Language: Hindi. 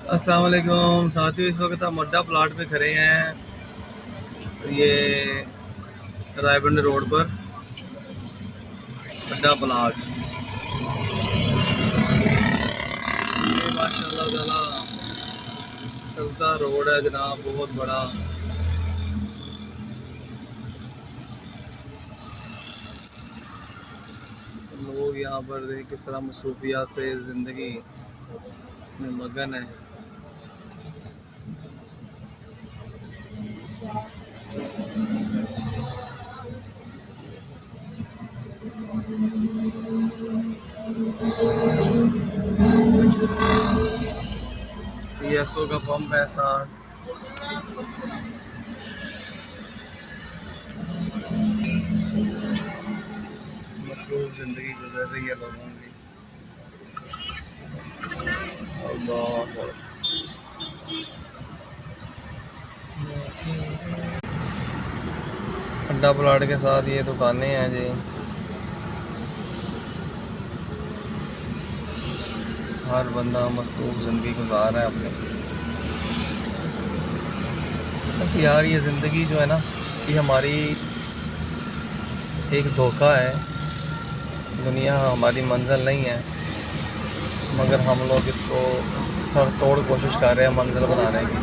अस्सलाम वालेकुम साथियों, इस वक्त हम अड्डा प्लाट पे खड़े हैं। तो ये रायबंद रोड पर अड्डा प्लाट, ये माशाल्लाह ताला चलता रोड है जनाब, बहुत बड़ा। लोग यहाँ पर देख किस तरह मसरूफियात ज़िंदगी में मगन है। पीएसओ का पंप है साथ। मसरूफ ज़िंदगी गुजर रही है लोगों की। अल्लाह, अड्डा प्लाट के साथ ये दुकानें हैं जी। हर बंदा मसरूफ ज़िंदगी गुजार रहा है अपनी। बस यार, ये ज़िंदगी जो है ना, ये हमारी एक धोखा है। दुनिया हमारी मंजिल नहीं है, मगर हम लोग इसको सर तोड़ कोशिश कर रहे हैं मंजिल बनाने की।